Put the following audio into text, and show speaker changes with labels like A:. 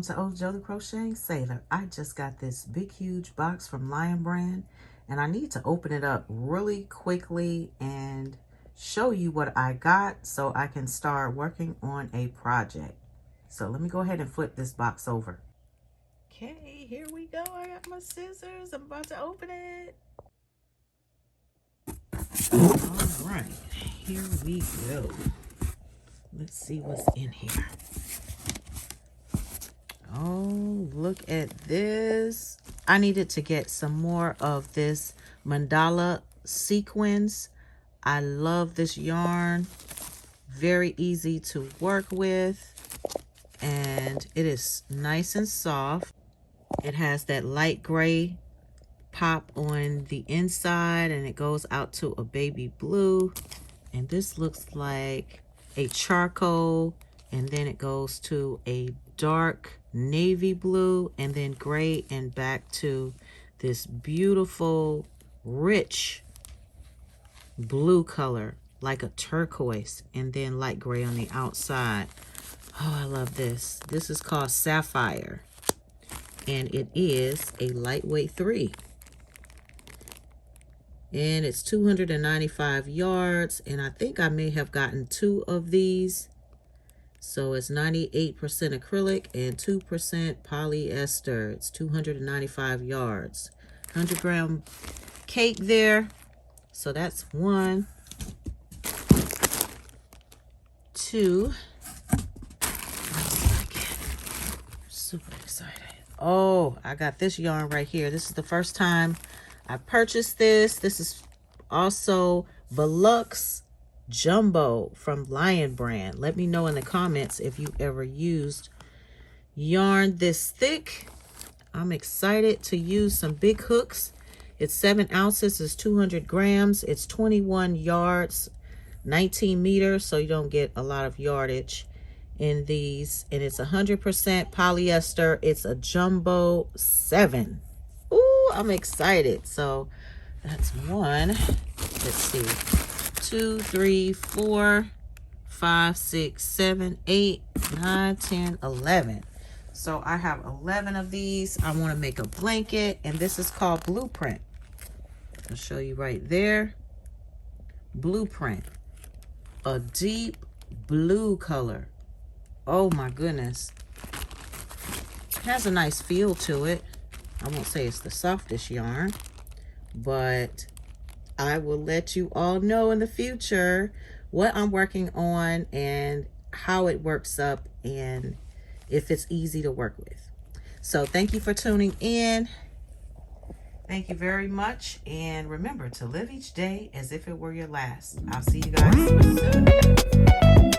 A: Welcome to Old Joe the Crocheting Sailor. I just got this big huge box from Lion Brand and I need to open it up really quickly and show you what I got so I can start working on a project. So let me go ahead and flip this box over. Okay, here we go. I got my scissors. I'm about to open it. All right, here we go. Let's see what's in here. Oh, look at this. I needed to get some more of this mandala sequins. I love this yarn. Very easy to work with. And it is nice and soft. It has that light gray pop on the inside and it goes out to a baby blue. And this looks like a charcoal, and then it goes to a dark navy blue, and then gray, and back to this beautiful rich blue color like a turquoise, and then light gray on the outside. Oh, I love this. This is called Sapphire, and it is a lightweight 3. And it's 295 yards, and I think I may have gotten 2 of these. So it's 98% acrylic and 2% polyester. It's 295 yards. 100-gram cake there. So that's 1, 2. Super excited. Oh, I got this yarn right here. This is the first time I purchased this. This is also Velux Jumbo from Lion Brand. Let me know in the comments if you ever used yarn this thick. I'm excited to use some big hooks. It's 7 ounces, it's 200 grams, it's 21 yards, 19 meters, so you don't get a lot of yardage in these. And it's 100% polyester. It's a jumbo 7. Ooh, I'm excited. So that's 1. Let's see. 2, 3, 4, 5, 6, 7, 8, 9, 10, 11. So I have 11 of these. I want to make a blanket, and this is called Blueprint. I'll show you right there. Blueprint. A deep blue color. Oh my goodness. It has a nice feel to it. I won't say it's the softest yarn, but I will let you all know in the future what I'm working on and how it works up and if it's easy to work with. So thank you for tuning in. Thank you very much. And remember to live each day as if it were your last. I'll see you guys soon.